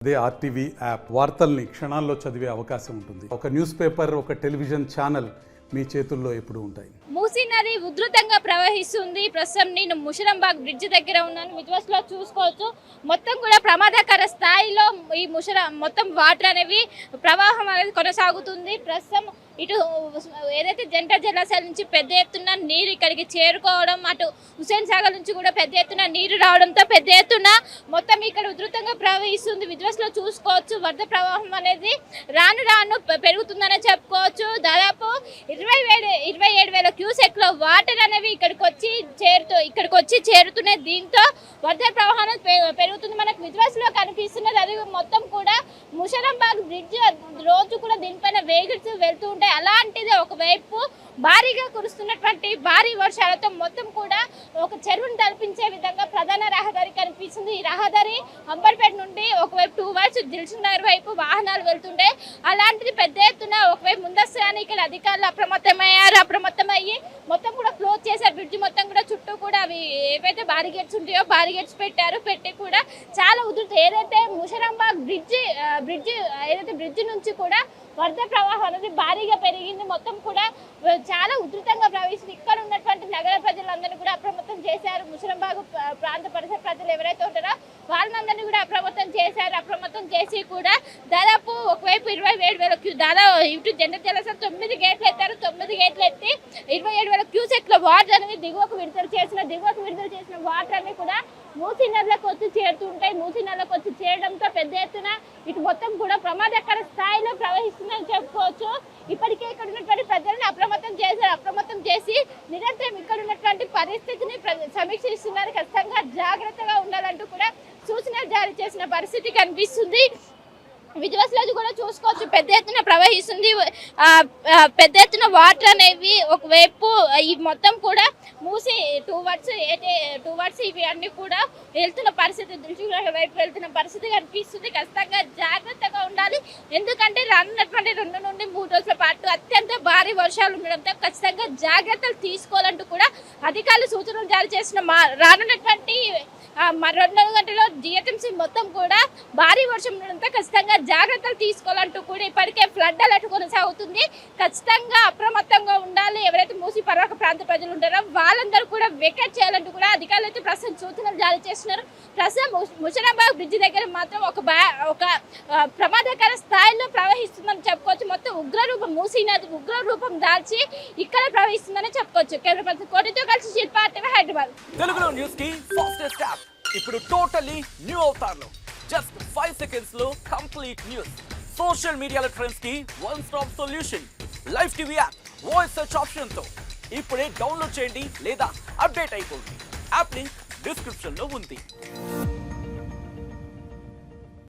అదే RTV app వార్తల్ని క్షణాల్లో చదివే అవకాశం ఉంటుంది. ఒక న్యూస్ పేపర్, ఒక టెలివిజన్ ఛానల్ మీ చేతుల్లో ఎప్పుడూ ఉంటాయి. మూసీ నది ఉధృతంగా ప్రవహిస్తుంది. ప్రస్తుతం నేను ముషరంబాగ్ బ్రిడ్జ్ దగ్గర ఉన్నాను. విజువల్స్ లో చూసుకోవచ్చు. మొత్తం కూడా ప్రమాదకర స్థాయిలో ఈ మొత్తం వాటర్ అనేవి ప్రవాహం అనేది కొనసాగుతుంది. ప్రస్తుతం ఇటు ఏదైతే జంట జలాశయాల నుంచి పెద్ద ఎత్తున నీరు ఇక్కడికి చేరుకోవడం, అటు హుస్సేన్ సాగర్ నుంచి కూడా పెద్ద ఎత్తున నీరు రావడంతో పెద్ద ఎత్తున మొత్తం ఇక్కడ ఉధృతంగా ప్రవహిస్తుంది. విజువల్స్ లో చూసుకోవచ్చు. వరద ప్రవాహం అనేది రాను రాను పెరుగుతుందనే చెప్పుకోవచ్చు. దాదాపు 27,000 క్యూసెక్ల వాటర్ అనేవి ఇక్కడికి వచ్చి చేరుతున్నాయి. దీంతో వరద ప్రవాహం పెరుగుతుంది. మనకు విజువల్స్ లో కనిపిస్తున్నది. అది మొత్తం కూడా ముషరంబాగ్ బ్రిడ్జ్ రోజు కూడా దీనిపైన వెహికల్స్ వెళ్తూ ఉంటాయి. అలాంటిది ఒకవైపు భారీగా కురుస్తున్నటువంటి భారీ వర్షాలతో మొత్తం కూడా ఒక చెరువును తలపించే విధంగా ప్రధాన రహదారి కనిపిస్తుంది. ఈ రహదారి అంబర్పేట నుండి ఒకవైపు 2 వర్డ్స్ దిల్సుఖ్ నగర్ వైపు వాహనాలు వెళ్తుండే, అలాంటిది పెద్ద ఎత్తున ఒకవైపు ముందస్తుగానే ఇక్కడ అధికారులు అప్రమత్తమయ్యి మొత్తం కూడా క్లోజ్ చేశారు. బ్రిడ్జ్ మొత్తం కూడా చుట్టూ కూడా అవి ఏవైతే బారిగేట్స్ ఉంటాయో బారిగేట్స్ పెట్టి కూడా చాలా ఏదైతే ముషరంబాగ్ బ్రిడ్జ్ ఏదైతే బ్రిడ్జ్ నుంచి కూడా వరద ప్రవాహం అనేది భారీగా పెరిగింది. మొత్తం కూడా చాలా ఉధృతంగా ప్రవహిస్తుంది. ఇక్కడ ఉన్నటువంటి నగర ప్రజలందరినీ కూడా అప్రమత్తం చేశారు. ముషరంబాగ్ ప్రాంత పరిసర ప్రజలు ఎవరైతే ఉంటారో వాళ్ళందరినీ కూడా అప్రమత్తం చేశారు. అప్రమత్తం చేసి కూడా దాదాపు ఒకవైపు 27,000 దాదాపు ఇటు జంట జలాశయం 9 గేట్లు ఎత్తారు. 9 గేట్లు ఎత్తి 27,000 క్యూసెక్ల వాటర్ అనేది దిగువకు విడుదల చేసిన వాటర్ అన్ని కూడా మూసీ నదిలోకి వచ్చి చేరుతుంటాయి. మూసీ నదిలోకి వచ్చి చేరడంతో పెద్ద ఎత్తున ఇటు మొత్తం కూడా ప్రమాదకర స్థాయిలో ప్రవహిస్తుందని చెప్పుకోవచ్చు. ఇప్పటికే ఇక్కడ ఉన్నటువంటి ప్రజలను అప్రమత్తం చేసి నిరంతరం ఇక్కడ ఉన్నటువంటి పరిస్థితిని సమీక్షిస్తున్నారు. ఖచ్చితంగా జాగ్రత్తగా ఉండాలంటూ కూడా సూచనలు జారీ చేసిన పరిస్థితి కనిపిస్తుంది. విజువల్స్ లో కూడా చూసుకోవచ్చు. పెద్ద ఎత్తున ప్రవహిస్తుంది. పెద్ద ఎత్తున వాటర్ అనేవి ఒకవైపు ఈ మొత్తం కూడా మూసి 2 వర్డ్స్ ఇవి అన్ని కూడా వెళ్తున్న పరిస్థితి, దిల్సుఖ్ నగర్ వైపు వెళ్తున్న పరిస్థితి కనిపిస్తుంది. ఖచ్చితంగా జాగ్రత్తగా ఉండాలి. ఎందుకంటే రానున్నటువంటి 2 నుండి 3 రోజుల పాటు అత్యంత భారీ వర్షాలు ఉండడంతో ఖచ్చితంగా జాగ్రత్తలు తీసుకోవాలంటూ కూడా అధికారులు సూచనలు జారీ చేసిన రానున్నటువంటి 2 గంటల్లో జిహెచ్ఎంసీ మొత్తం కూడా భారీ వర్షం ఉండడంతో ఖచ్చితంగా జాగ్రత్తలు తీసుకోవాలంటూ కూడా ఇప్పటికే ఫ్లడ్ అలర్ట్ కొనసాగుతుంది. ఖచ్చితంగా అప్రమత్తంగా ఉండాలి. ఎవరైతే మూసీ పర్వక ప్రాంత ప్రజలు ఉంటారో వాళ్ళందరూ కూడా వెకేట్ చేయాలంటూ కూడా అధికారులు అయితే ప్రస్తుతం సూచనలు జారీ చేస్తున్నారు. ప్రస్తుతం ముషరంబాగ్ బ్రిడ్జ్ దగ్గర మాత్రం ఒక ప్రమాదకర స్థాయిలో ప్రవహిస్తుందని చెప్పుకోవచ్చు. మొత్తం ఉగ్రరూపం మూసీ నది ఉగ్రరూపం దాల్చి ఇక్కడ ప్రవహిస్తుందని చెప్పుకోవచ్చు. కేంద్ర ప్రభుత్వం కోటితో కలిసి శిల్ప హైదరాబాద్. తెలుగులో న్యూస్ కి ఫాస్టెస్ట్ యాప్ ఇప్పుడు టోటలీ న్యూ అవతార్లో జస్ట్ 5 సెకండ్స్ లో కంప్లీట్ న్యూస్. సోషల్ మీడియాలో ట్రెండ్స్ కి one stop solution. Live TV app voice search option తో ఇప్పుడే డౌన్లోడ్ చేయండి లేదా అప్డేట్ అయిపోండి. యాప్ లింక్ డిస్క్రిప్షన్ లో ఉంది.